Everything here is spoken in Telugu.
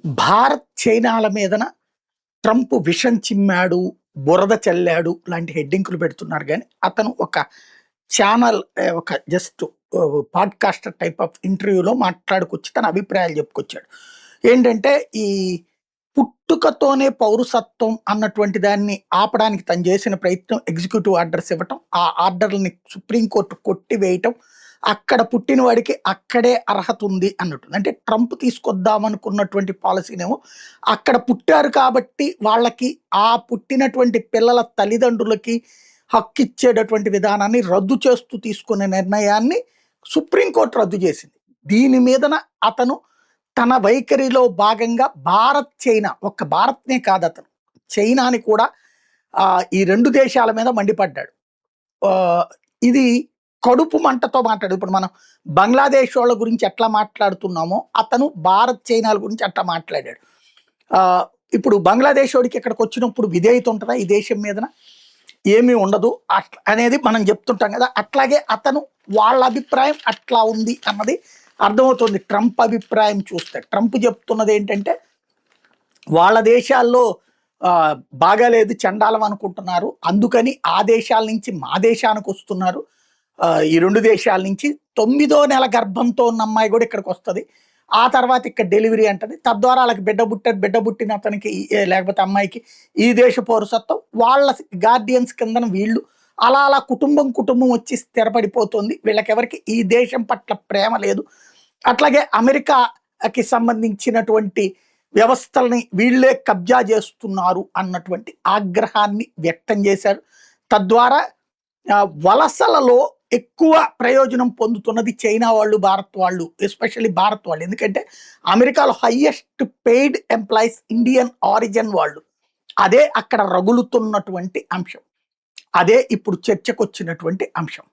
భారత్ చైనాల మీదన ట్రంప్ విషం చిమ్మాడు, బురద చల్లాడు లాంటి హెడ్డింగ్‌లు పెడుతున్నారు గానీ, అతను ఒక ఛానల్ ఒక జస్ట్ పాడ్‌కాస్టర్ టైప్ ఆఫ్ ఇంటర్వ్యూలో మాట్లాడుకొచ్చి తన అభిప్రాయాలు చెప్పుకొచ్చాడు. ఏంటంటే, ఈ పుట్టుకతోనే పౌరసత్వం అన్నటువంటి దాన్ని ఆపడానికి తను చేసిన ప్రయత్నం ఎగ్జిక్యూటివ్ ఆర్డర్స్ ఇవ్వటం, ఆ ఆర్డర్‌లని సుప్రీం కోర్ట్ కొట్టివేయటం, అక్కడ పుట్టిన వాడికి అక్కడే అర్హత ఉంది అన్నట్టు. అంటే ట్రంప్ తీసుకొద్దామనుకున్నటువంటి పాలసీనేమో అక్కడ పుట్టారు కాబట్టి వాళ్ళకి ఆ పుట్టినటువంటి పిల్లల తల్లిదండ్రులకి హక్కిచ్చేటటువంటి విధానాన్ని రద్దు చేస్తూ తీసుకునే నిర్ణయాన్ని సుప్రీం కోర్ట్ రద్దు చేసింది. దీని మీదన అతను తన వైఖరిలో భాగంగా భారత్, చైనా ఒక్క భారత్‌నే కాదతను. చైనాని కూడా ఈ 2 దేశాల మీద మండిపడ్డాడు. ఆహ్, ఇది కడుపు మంటతో మాట్లాడు. ఇప్పుడు మనం బంగ్లాదేశోళ్ళ గురించి ఎట్లా మాట్లాడుతున్నామో, అతను భారత్, చైనాల గురించి అట్లా మాట్లాడాడు. ఇప్పుడు బంగ్లాదేశోడికి ఇక్కడికొచ్చినప్పుడు విధేయత ఉంటదా ఈ దేశం మీదన? ఏమీ ఉండదు. అనేది మనం చెప్తుంటాం గదా! అట్లాగే అతను వాళ్ళ అభిప్రాయం అట్లా ఉంది అన్నది అర్థమవుతుంది ట్రంప్ అభిప్రాయం చూస్తే. ట్రంప్ చెప్తున్నదేంటంటే, వాళ్ళ దేశాల్లో బాగాలేదు, చండాలం అనుకుంటున్నారు. అందుకని ఆ దేశాల నుంచి మా దేశానికొస్తున్నారు. ఈ 2 దేశాల నుంచి 9వ నెల గర్భంతో ఉన్న అమ్మాయి గూడా ఇక్కడికొస్తది. ఆ తర్వాత ఇక్కడ డెలివరీ అంటది. తద్వారా ఆళ్ళకి బిడ్డ పుట్టిన అతనికి లేకపోతే అమ్మాయికి ఈ దేశ పౌరసత్వం, వాళ్ళ గార్డియన్స్ కిందన వీళ్ళు. అలా అలా కుటుంబం వచ్చి స్థిరపడిపోతుంది. వీళ్ళకెవరికి ఈ దేశం పట్ల ప్రేమ లేదు. అట్లాగే అమెరికాకి సంబంధించినటువంటి వ్యవస్థల్ని వీళ్ళే కబ్జా చేస్తున్నారు అన్నటువంటి ఆగ్రహాన్ని వ్యక్తం చేశారు. తద్వారా వలసలలో ఎక్కువ ప్రయోజనం పొందుతున్నది చైనా వాళ్ళు, భారత్ వాళ్ళు. ఎస్పెషల్లీ భారత్ వాళ్ళు. ఎందుకంటే అమెరికాలో highest paid employees Indian origin వాళ్ళు. అదే అక్కడ రగులుతున్నటువంటి అంశం. అదే ఇప్పుడు చర్చకొచ్చినటువంటి అంశం.